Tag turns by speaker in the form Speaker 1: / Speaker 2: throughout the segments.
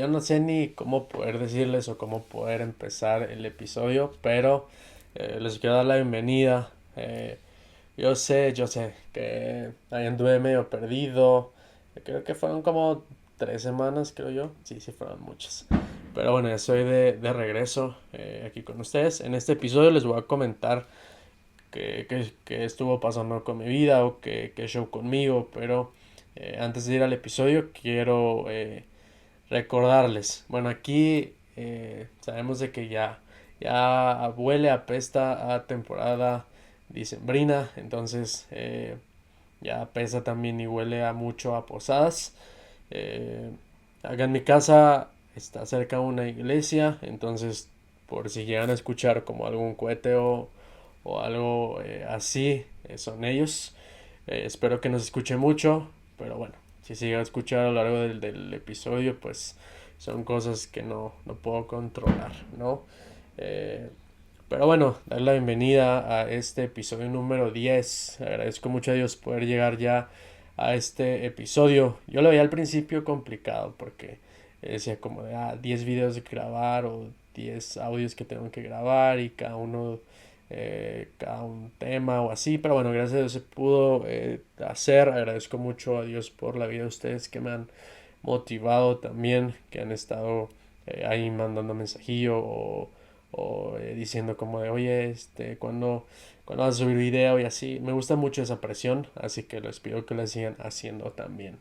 Speaker 1: Yo no sé ni cómo poder decirles o cómo poder empezar el episodio, pero les quiero dar la bienvenida. Yo sé que ahí anduve medio perdido. Creo que fueron como 3 semanas, creo yo. Sí, sí, fueron muchas. Pero bueno, ya estoy de regreso aquí con ustedes. En este episodio les voy a comentar qué estuvo pasando con mi vida o qué show conmigo. Pero antes de ir al episodio, quiero recordarles. Bueno, aquí sabemos de que ya huele, apesta a temporada dicembrina, entonces ya apesta también y huele a mucho a posadas. Eh, Acá en mi casa está cerca de una iglesia, entonces por si llegan a escuchar como algún cohete o algo así, son ellos. Espero que no se escuche mucho, pero bueno, si se llega a escuchar a lo largo del episodio, pues son cosas que no puedo controlar, ¿no? Eh, pero bueno, dar la bienvenida a este episodio número 10. Agradezco mucho a Dios poder llegar ya a este episodio. Yo lo veía al principio complicado porque decía como de 10 videos de grabar o 10 audios que tengo que grabar y cada uno, cada un tema o así. Pero bueno, gracias a Dios se pudo hacer. Agradezco mucho a Dios por la vida de ustedes que me han motivado también, que han estado ahí mandando mensajillo o diciendo como de, oye, ¿cuándo vas a subir video? Y así. Me gusta mucho esa presión, así que les pido que la sigan haciendo también.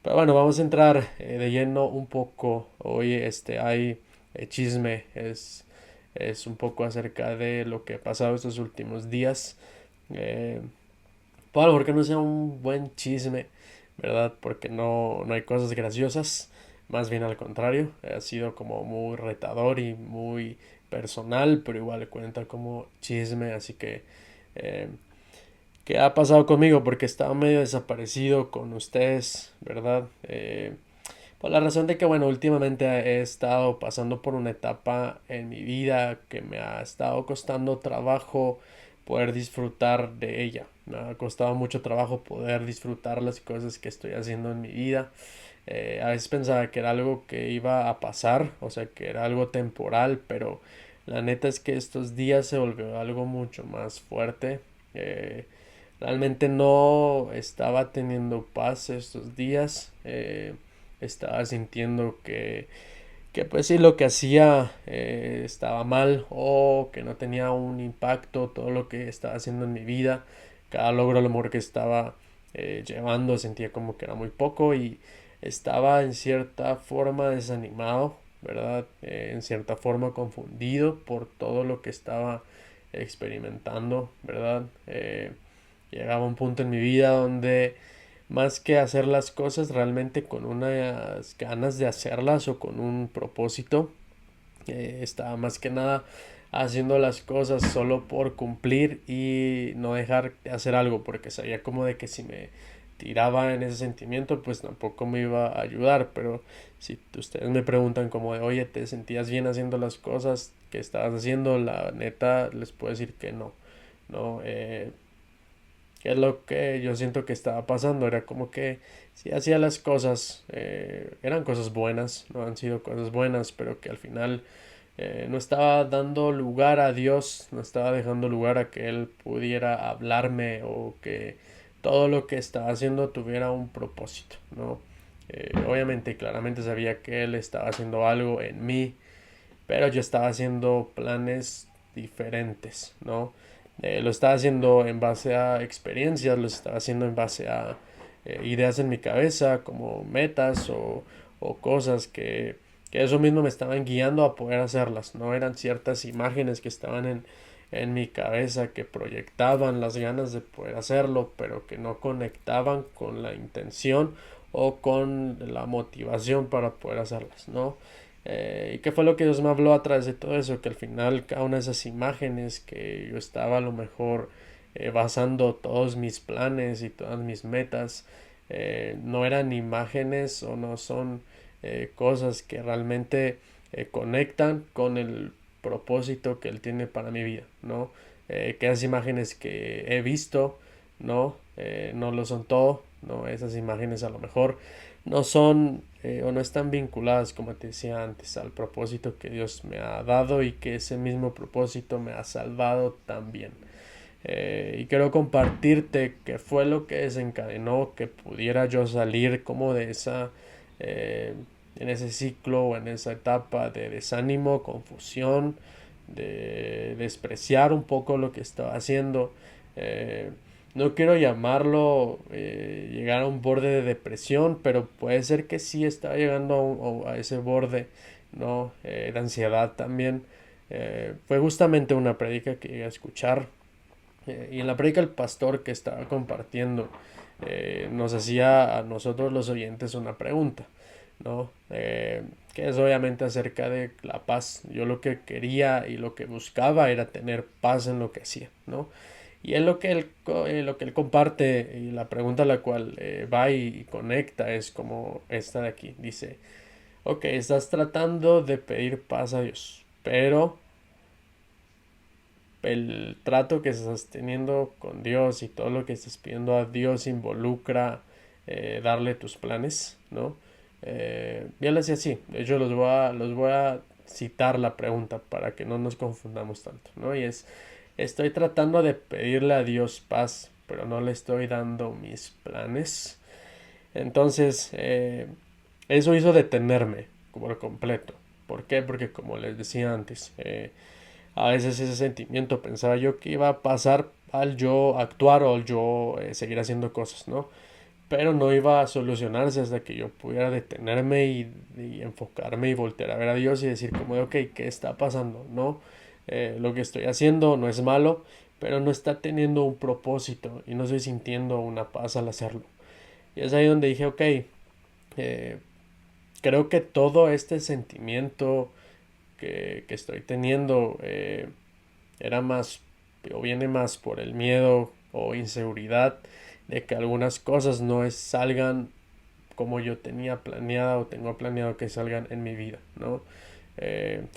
Speaker 1: Pero bueno, vamos a entrar de lleno un poco. Hoy hay chisme, es un poco acerca de lo que ha pasado estos últimos días. Eh, pues a lo mejor que no sea un buen chisme, ¿verdad? Porque no hay cosas graciosas, más bien al contrario, ha sido como muy retador y muy personal, pero igual cuenta como chisme, así que eh, ¿qué ha pasado conmigo? Porque estaba medio desaparecido con ustedes, ¿verdad? Por la razón de que, bueno, últimamente he estado pasando por una etapa en mi vida que me ha estado costando trabajo poder disfrutar de ella. Me ha costado mucho trabajo poder disfrutar las cosas que estoy haciendo en mi vida. A veces pensaba que era algo que iba a pasar, o sea, que era algo temporal, pero la neta es que estos días se volvió algo mucho más fuerte. Eh, Realmente no estaba teniendo paz estos días. Estaba sintiendo que pues sí, lo que hacía estaba mal o que no tenía un impacto todo lo que estaba haciendo en mi vida. Cada logro, a lo mejor que estaba llevando, sentía como que era muy poco y estaba en cierta forma desanimado, ¿verdad? En cierta forma confundido por todo lo que estaba experimentando, ¿verdad? Llegaba un punto en mi vida donde más que hacer las cosas realmente con unas ganas de hacerlas o con un propósito, estaba más que nada haciendo las cosas solo por cumplir y no dejar de hacer algo porque sabía como de que si me tiraba en ese sentimiento pues tampoco me iba a ayudar. Pero si ustedes me preguntan como de, oye, ¿te sentías bien haciendo las cosas que estabas haciendo? La neta les puedo decir que no. Que es lo que yo siento que estaba pasando. Era como que si hacía las cosas, eran cosas buenas, no han sido cosas buenas, pero que al final no estaba dando lugar a Dios, no estaba dejando lugar a que Él pudiera hablarme o que todo lo que estaba haciendo tuviera un propósito, ¿no? Obviamente, claramente sabía que Él estaba haciendo algo en mí, pero yo estaba haciendo planes diferentes, ¿no? Lo estaba haciendo en base a experiencias, lo estaba haciendo en base a ideas en mi cabeza, como metas o cosas que eso mismo me estaban guiando a poder hacerlas, ¿no? Eran ciertas imágenes que estaban en mi cabeza que proyectaban las ganas de poder hacerlo, pero que no conectaban con la intención o con la motivación para poder hacerlas, ¿no? ¿Y qué fue lo que Dios me habló a través de todo eso? Que al final cada una de esas imágenes que yo estaba a lo mejor basando todos mis planes y todas mis metas, no eran imágenes o no son cosas que realmente conectan con el propósito que Él tiene para mi vida, ¿no? Que esas imágenes que he visto, ¿no? No lo son todo, ¿no? Esas imágenes a lo mejor no son o no están vinculadas, como te decía antes, al propósito que Dios me ha dado y que ese mismo propósito me ha salvado también. Y quiero compartirte qué fue lo que desencadenó que pudiera yo salir como de eh, en ese ciclo o en esa etapa de desánimo, confusión, de despreciar un poco lo que estaba haciendo. Eh, no quiero llamarlo llegar a un borde de depresión, pero puede ser que sí estaba llegando a ese borde, ¿no? De ansiedad también. Fue justamente una prédica que llegué a escuchar y en la prédica el pastor que estaba compartiendo nos hacía a nosotros los oyentes una pregunta, ¿no? Que es obviamente acerca de la paz. Yo lo que quería y lo que buscaba era tener paz en lo que hacía, ¿no? Y es lo que él comparte y la pregunta a la cual va y conecta es como esta de aquí. Dice, ok, estás tratando de pedir paz a Dios, pero el trato que estás teniendo con Dios y todo lo que estás pidiendo a Dios involucra darle tus planes, ¿no? Ya les decía así, de hecho los voy a citar la pregunta para que no nos confundamos tanto, ¿no? Y es, estoy tratando de pedirle a Dios paz, pero no le estoy dando mis planes. Entonces, eso hizo detenerme por completo. ¿Por qué? Porque como les decía antes, a veces ese sentimiento pensaba yo que iba a pasar al yo actuar o al yo seguir haciendo cosas, ¿no? Pero no iba a solucionarse hasta que yo pudiera detenerme y enfocarme y voltear a ver a Dios y decir como de, ok, ¿qué está pasando? ¿No? Lo que estoy haciendo no es malo, pero no está teniendo un propósito y no estoy sintiendo una paz al hacerlo. Y es ahí donde dije, ok, eh, creo que todo este sentimiento que estoy teniendo era más o viene más por el miedo o inseguridad de que algunas cosas no salgan como yo tenía planeada o tengo planeado que salgan en mi vida, ¿no?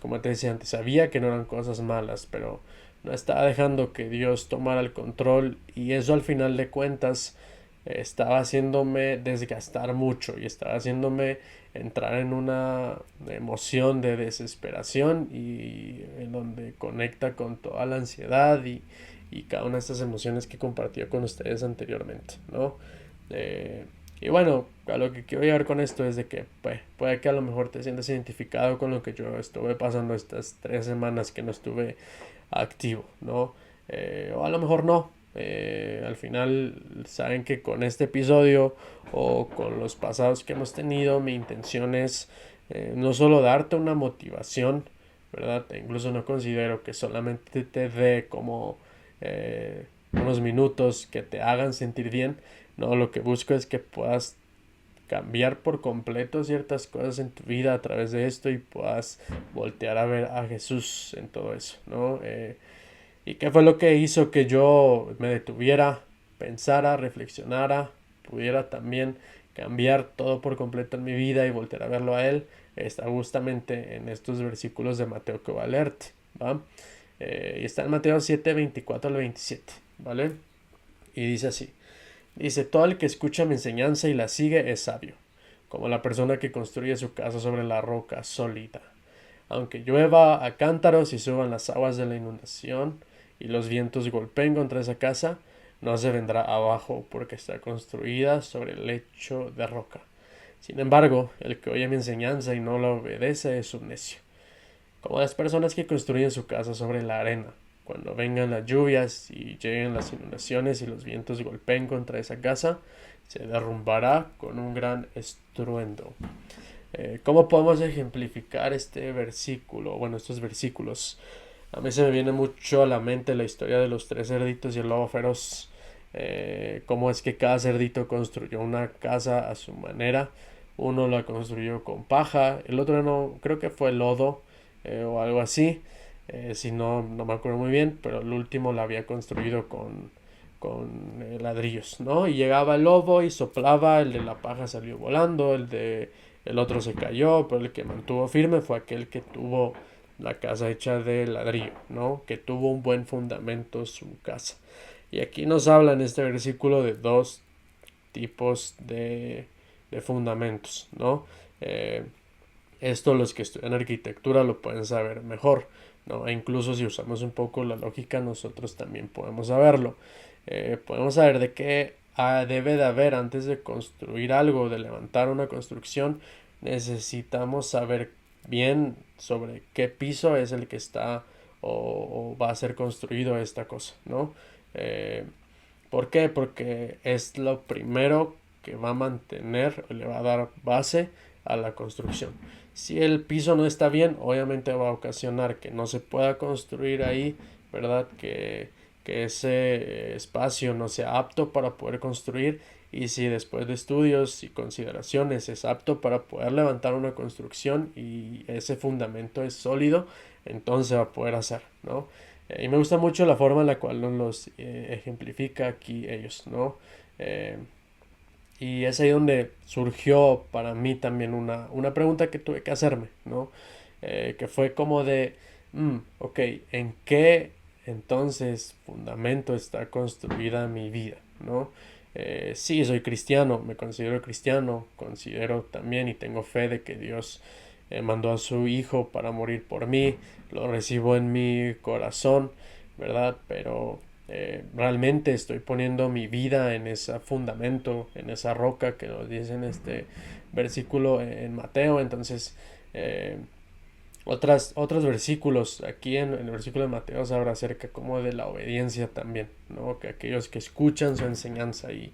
Speaker 1: Como te decía antes, sabía que no eran cosas malas, pero no estaba dejando que Dios tomara el control y eso al final de cuentas estaba haciéndome desgastar mucho y estaba haciéndome entrar en una emoción de desesperación y en donde conecta con toda la ansiedad y cada una de estas emociones que compartí con ustedes anteriormente, ¿no? Eh, y bueno, a lo que quiero llegar con esto es de que pues, puede que a lo mejor te sientas identificado con lo que yo estuve pasando estas 3 semanas que no estuve activo, ¿no? O a lo mejor no. Al final saben que con este episodio o con los pasados que hemos tenido, mi intención es no solo darte una motivación, ¿verdad? Incluso no considero que solamente te dé como unos minutos que te hagan sentir bien. No, lo que busco es que puedas cambiar por completo ciertas cosas en tu vida a través de esto y puedas voltear a ver a Jesús en todo eso, ¿no? ¿Y qué fue lo que hizo que yo me detuviera, pensara, reflexionara, pudiera también cambiar todo por completo en mi vida y voltear a verlo a Él? Está justamente en estos versículos de Mateo que voy a leerte, ¿va? Y está en Mateo 7, 24 al 27, ¿vale? Y dice así. Dice, todo el que escucha mi enseñanza y la sigue es sabio, como la persona que construye su casa sobre la roca sólida. Aunque llueva a cántaros y suban las aguas de la inundación y los vientos golpeen contra esa casa, no se vendrá abajo porque está construida sobre el lecho de roca. Sin embargo, el que oye mi enseñanza y no la obedece es un necio, como las personas que construyen su casa sobre la arena. Cuando vengan las lluvias y lleguen las inundaciones y los vientos golpeen contra esa casa, se derrumbará con un gran estruendo. ¿Cómo podemos ejemplificar este versículo? Bueno, estos versículos. A mí se me viene mucho a la mente la historia de los 3 cerditos y el lobo feroz. Cómo es que cada cerdito construyó una casa a su manera. Uno la construyó con paja, el otro no, creo que fue lodo o algo así. Si no, no me acuerdo muy bien, pero el último la había construido con ladrillos, ¿no? Y llegaba el lobo y soplaba, el de la paja salió volando, el otro se cayó, pero el que mantuvo firme fue aquel que tuvo la casa hecha de ladrillo, ¿no? Que tuvo un buen fundamento su casa. Y aquí nos habla en este versículo de dos tipos de fundamentos, ¿no? Esto los que estudian arquitectura lo pueden saber mejor, ¿no? E incluso si usamos un poco la lógica, nosotros también podemos saberlo. Podemos saber de qué debe de haber antes de construir algo, de levantar una construcción. Necesitamos saber bien sobre qué piso es el que está o va a ser construido esta cosa, ¿no? Eh, ¿Por qué? Porque es lo primero que va a mantener o le va a dar base a la construcción. Si el piso no está bien, obviamente va a ocasionar que no se pueda construir ahí, ¿verdad? Que ese espacio no sea apto para poder construir, y si después de estudios y consideraciones es apto para poder levantar una construcción y ese fundamento es sólido, entonces va a poder hacer, ¿no? Y me gusta mucho la forma en la cual nos los ejemplifica aquí ellos, ¿no? Eh, y es ahí donde surgió para mí también una pregunta que tuve que hacerme, ¿no? Que fue como de, ok, ¿en qué entonces fundamento está construida mi vida, ¿no? Sí, soy cristiano, me considero cristiano, considero también y tengo fe de que Dios mandó a su Hijo para morir por mí, lo recibo en mi corazón, ¿verdad? Pero realmente estoy poniendo mi vida en ese fundamento, en esa roca que nos dice en este versículo en Mateo. Entonces, otros versículos aquí en el versículo de Mateo se habla acerca como de la obediencia también, ¿no? Que aquellos que escuchan su enseñanza y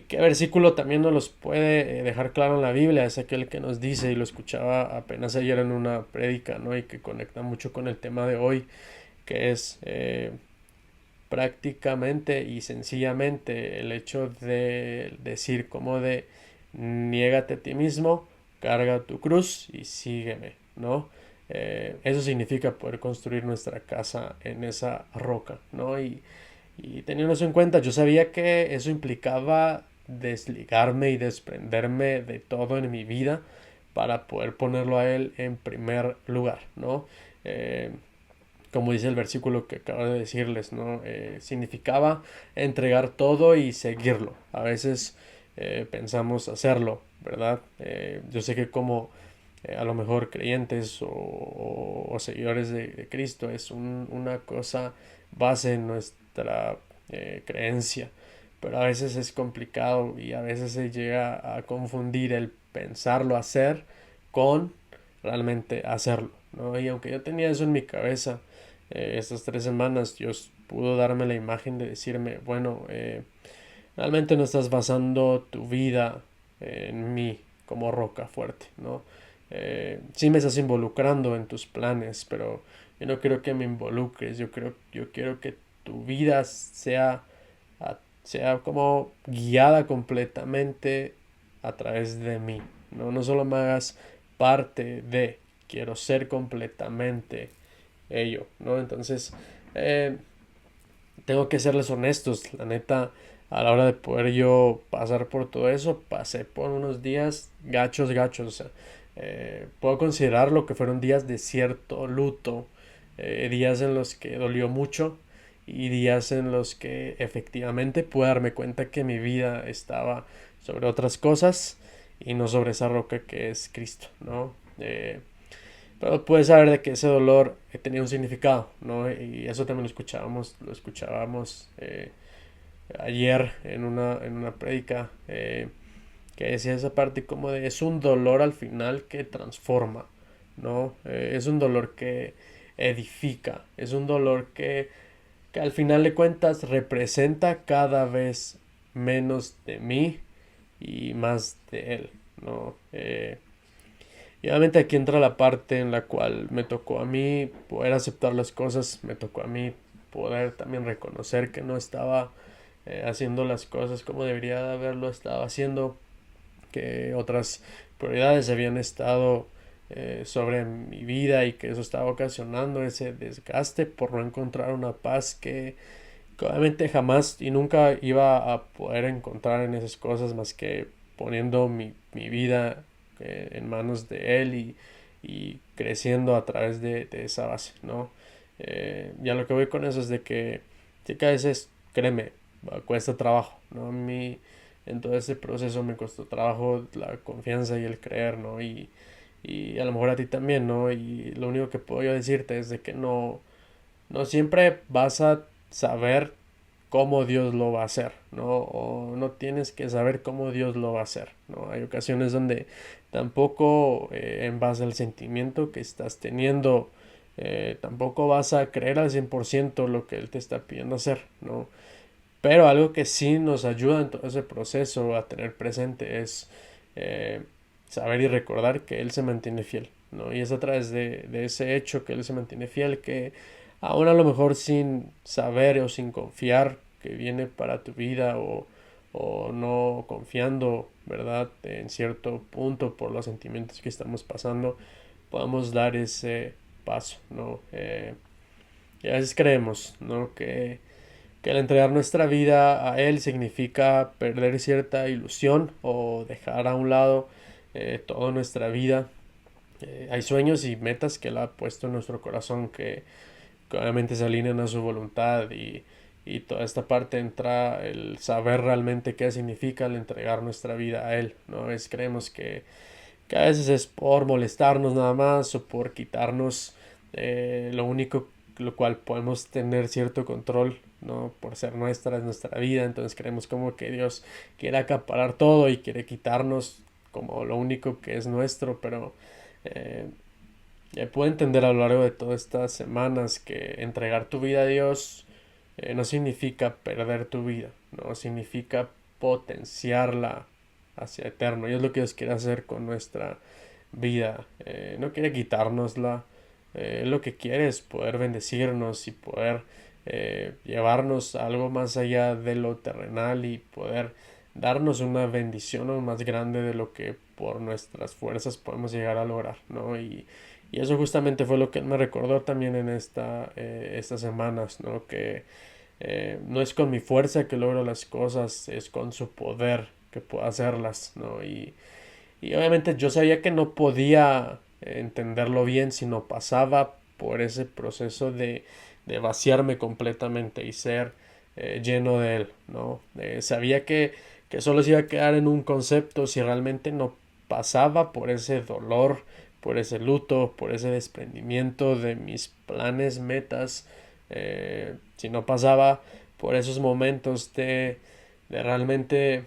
Speaker 1: qué versículo también nos los puede dejar claro en la Biblia, es aquel que nos dice, y lo escuchaba apenas ayer en una prédica, ¿no? Y que conecta mucho con el tema de hoy, que es prácticamente y sencillamente el hecho de decir como de niégate a ti mismo, carga tu cruz y sígueme, ¿no? Eso significa poder construir nuestra casa en esa roca, ¿no? Y teniendo eso en cuenta, yo sabía que eso implicaba desligarme y desprenderme de todo en mi vida para poder ponerlo a él en primer lugar, ¿no? Como dice el versículo que acabo de decirles, ¿no? Significaba entregar todo y seguirlo. A veces pensamos hacerlo, ¿verdad? Yo sé que como a lo mejor creyentes o seguidores de Cristo es una cosa base en nuestra creencia, pero a veces es complicado y a veces se llega a confundir el pensarlo hacer con realmente hacerlo, ¿no? Y aunque yo tenía eso en mi cabeza, estas 3 semanas Dios pudo darme la imagen de decirme, bueno, realmente no estás basando tu vida en mí como roca fuerte, ¿no? Sí me estás involucrando en tus planes, pero yo no quiero que me involucres, yo quiero que tu vida sea como guiada completamente a través de mí, ¿no? No solo me hagas parte de, quiero ser completamente ello, ¿no? Entonces, eh, tengo que serles honestos, la neta, a la hora de poder yo pasar por todo eso, pasé por unos días gachos, gachos, o sea, puedo considerarlo que fueron días de cierto luto, días en los que dolió mucho y días en los que efectivamente pude darme cuenta que mi vida estaba sobre otras cosas y no sobre esa roca que es Cristo, ¿no? Pero puedes saber de que ese dolor tenía un significado, ¿no? Y eso también lo escuchábamos ayer en una prédica, que decía esa parte como de es un dolor al final que transforma, ¿no? Es un dolor que edifica, es un dolor que al final de cuentas representa cada vez menos de mí y más de él, ¿no? Y obviamente aquí entra la parte en la cual me tocó a mí poder aceptar las cosas, me tocó a mí poder también reconocer que no estaba haciendo las cosas como debería de haberlo estado haciendo, que otras prioridades habían estado sobre mi vida y que eso estaba ocasionando ese desgaste por no encontrar una paz que obviamente jamás y nunca iba a poder encontrar en esas cosas más que poniendo mi vida en manos de él y creciendo a través de esa base, ¿no? Ya lo que voy con eso es de que sí que a veces, créeme, cuesta trabajo, ¿no? en todo ese proceso me costó trabajo la confianza y el creer, ¿no? Y a lo mejor a ti también, ¿no? Y lo único que puedo yo decirte es de que no siempre vas a saber cómo Dios lo va a hacer, ¿no? O no tienes que saber cómo Dios lo va a hacer, ¿no? Hay ocasiones donde tampoco en base al sentimiento que estás teniendo, tampoco vas a creer al 100% lo que Él te está pidiendo hacer, ¿no? Pero algo que sí nos ayuda en todo ese proceso a tener presente es eh, saber y recordar que Él se mantiene fiel, ¿no? Y es a través de ese hecho que Él se mantiene fiel que aún a lo mejor sin saber o sin confiar que viene para tu vida o no confiando, ¿verdad? En cierto punto por los sentimientos que estamos pasando, podamos dar ese paso, ¿no? Y a veces creemos, ¿no? Que el entregar nuestra vida a Él significa perder cierta ilusión o dejar a un lado toda nuestra vida. Hay sueños y metas que Él ha puesto en nuestro corazón que obviamente se alinean a su voluntad y toda esta parte entra el saber realmente qué significa el entregar nuestra vida a Él, ¿no? Creemos que a veces es por molestarnos nada más o por quitarnos lo único lo cual podemos tener cierto control, ¿no? Por ser nuestra, es nuestra vida, entonces creemos como que Dios quiere acaparar todo y quiere quitarnos como lo único que es nuestro, pero eh, puedo entender a lo largo de todas estas semanas que entregar tu vida a Dios no significa perder tu vida, no significa potenciarla hacia eterno. Y es lo que Dios quiere hacer con nuestra vida. No quiere quitárnosla. Lo que quiere es poder bendecirnos y poder llevarnos a algo más allá de lo terrenal y poder darnos una bendición aún más grande de lo que por nuestras fuerzas podemos llegar a lograr, ¿no? Y eso justamente fue lo que él me recordó también en estas semanas, ¿no? Que no es con mi fuerza que logro las cosas, es con su poder que puedo hacerlas, ¿no? Y obviamente yo sabía que no podía entenderlo bien si no pasaba por ese proceso de vaciarme completamente y ser lleno de él, ¿no? Sabía que solo se iba a quedar en un concepto si realmente no pasaba por ese dolor, por ese luto, por ese desprendimiento de mis planes, metas, si no pasaba por esos momentos de realmente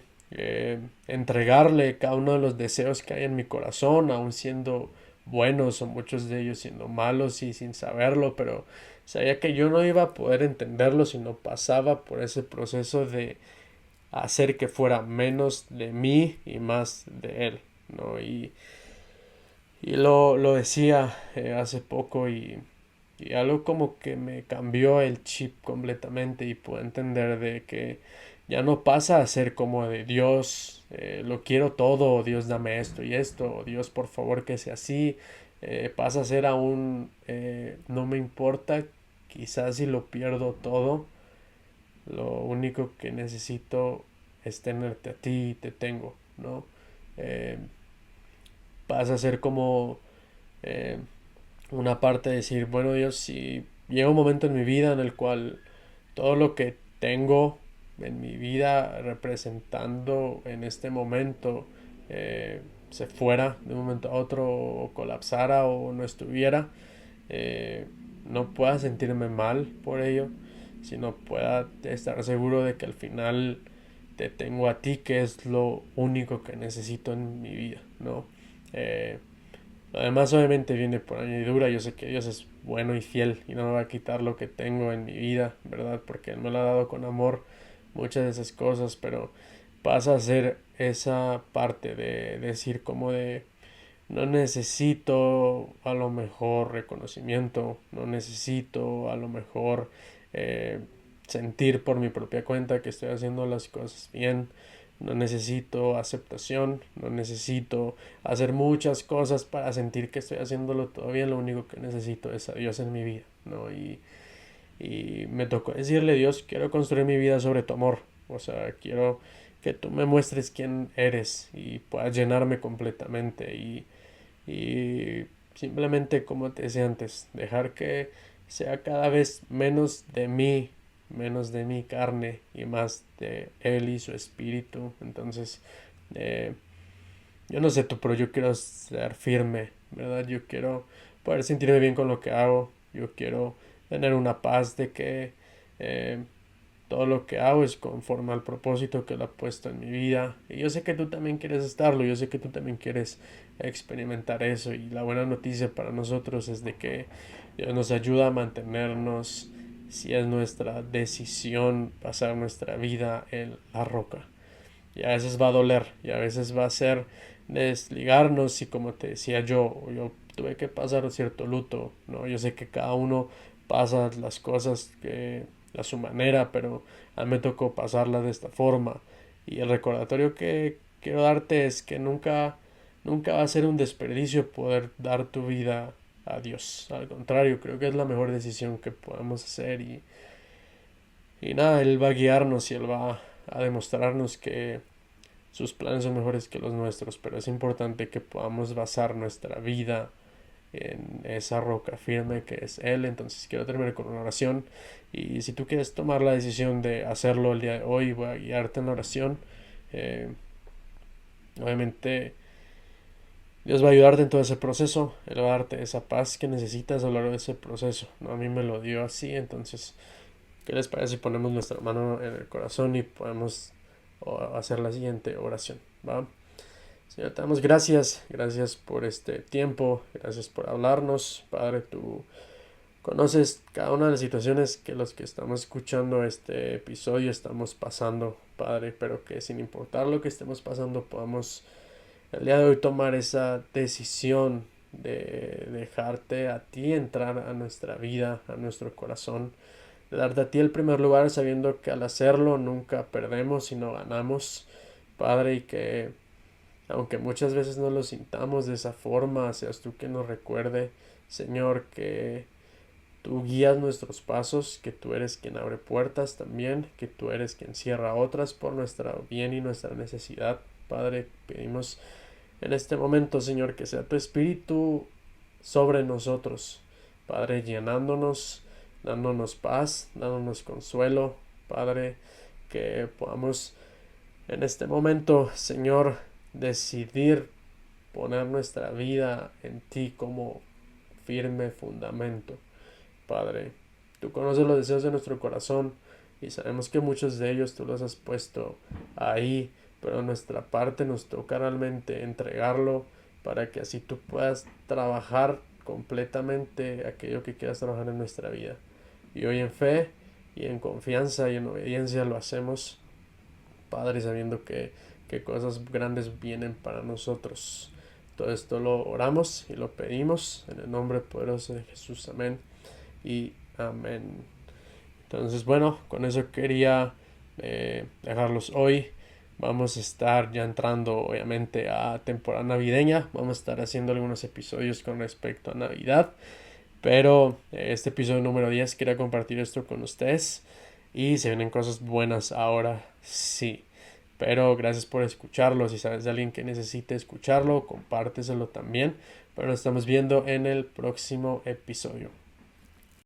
Speaker 1: entregarle cada uno de los deseos que hay en mi corazón, aun siendo buenos o muchos de ellos siendo malos y sin saberlo, pero sabía que yo no iba a poder entenderlo si no pasaba por ese proceso de hacer que fuera menos de mí y más de él, ¿no? Y lo decía hace poco y algo como que me cambió el chip completamente y pude entender de que ya no pasa a ser como de Dios, lo quiero todo, o Dios dame esto y esto, o Dios por favor que sea así, pasa a ser aún, no me importa, quizás si lo pierdo todo, lo único que necesito es tenerte a ti y te tengo, ¿no? Eh, Pasa a ser como eh, una parte de decir, bueno Dios, si llega un momento en mi vida en el cual todo lo que tengo en mi vida representando en este momento se fuera de un momento a otro o colapsara o no estuviera, eh, no pueda sentirme mal por ello, sino pueda estar seguro de que al final te tengo a ti, que es lo único que necesito en mi vida, ¿no? Eh, Además, obviamente viene por añadidura. Yo sé que Dios es bueno y fiel y no me va a quitar lo que tengo en mi vida, ¿verdad? Porque Él me lo ha dado con amor, muchas de esas cosas, pero pasa a ser esa parte de decir como de no necesito a lo mejor reconocimiento, no necesito a lo mejor eh, sentir por mi propia cuenta que estoy haciendo las cosas bien, no necesito aceptación, no necesito hacer muchas cosas para sentir que estoy haciéndolo todo bien, lo único que necesito es a Dios en mi vida, ¿no? Y me tocó decirle, Dios, quiero construir mi vida sobre tu amor, o sea, quiero que tú me muestres quién eres y puedas llenarme completamente y simplemente como te decía antes, dejar que sea cada vez menos de mí menos de mi carne y más de Él y su espíritu. Entonces, yo no sé tú, pero yo quiero ser firme, ¿verdad? Yo quiero poder sentirme bien con lo que hago. Yo quiero tener una paz de que eh, todo lo que hago es conforme al propósito que Él ha puesto en mi vida. Y yo sé que tú también quieres estarlo, yo sé que tú también quieres experimentar eso. Y la buena noticia para nosotros es de que Dios nos ayuda a mantenernos, si es nuestra decisión, pasar nuestra vida en la roca. Y a veces va a doler, y a veces va a ser desligarnos, y como te decía yo tuve que pasar cierto luto, ¿no? Yo sé que cada uno pasa las cosas a su manera, pero a mí me tocó pasarlas de esta forma. Y el recordatorio que quiero darte es que nunca va a ser un desperdicio poder dar tu vida a Dios. Al contrario, creo que es la mejor decisión que podemos hacer, y nada, Él va a guiarnos y Él va a demostrarnos que sus planes son mejores que los nuestros, pero es importante que podamos basar nuestra vida en esa roca firme que es Él. Entonces quiero terminar con una oración, y si tú quieres tomar la decisión de hacerlo el día de hoy, voy a guiarte en la oración. Eh, Obviamente Dios va a ayudarte en todo ese proceso, Él va a darte esa paz que necesitas a lo largo de ese proceso, ¿no? A mí me lo dio así. Entonces, ¿qué les parece si ponemos nuestra mano en el corazón y podemos hacer la siguiente oración? ¿Va? Señor, te damos gracias por este tiempo, gracias por hablarnos. Padre, tú conoces cada una de las situaciones que los que estamos escuchando este episodio estamos pasando, Padre, pero que sin importar lo que estemos pasando podamos el día de hoy tomar esa decisión de dejarte a ti entrar a nuestra vida, a nuestro corazón, de darte a ti el primer lugar, sabiendo que al hacerlo nunca perdemos sino ganamos, Padre, y que aunque muchas veces no lo sintamos de esa forma, seas tú quien nos recuerde, Señor, que tú guías nuestros pasos, que tú eres quien abre puertas también, que tú eres quien cierra otras por nuestro bien y nuestra necesidad. Padre, pedimos en este momento, Señor, que sea tu espíritu sobre nosotros, Padre, llenándonos, dándonos paz, dándonos consuelo, Padre, que podamos en este momento, Señor, decidir poner nuestra vida en ti como firme fundamento. Padre, tú conoces los deseos de nuestro corazón y sabemos que muchos de ellos tú los has puesto ahí, pero en nuestra parte nos toca realmente entregarlo para que así tú puedas trabajar completamente aquello que quieras trabajar en nuestra vida. Y hoy en fe y en confianza y en obediencia lo hacemos, Padre, sabiendo que cosas grandes vienen para nosotros. Todo esto lo oramos y lo pedimos en el nombre poderoso de Jesús. Amén y amén. Entonces, bueno, con eso quería dejarlos hoy. Vamos a estar ya entrando, obviamente, a temporada navideña. Vamos a estar haciendo algunos episodios con respecto a Navidad. Pero este episodio número 10 quería compartir esto con ustedes. Y se vienen cosas buenas ahora, sí. Pero gracias por escucharlo. Si sabes de alguien que necesite escucharlo, compárteselo también. Pero nos estamos viendo en el próximo episodio.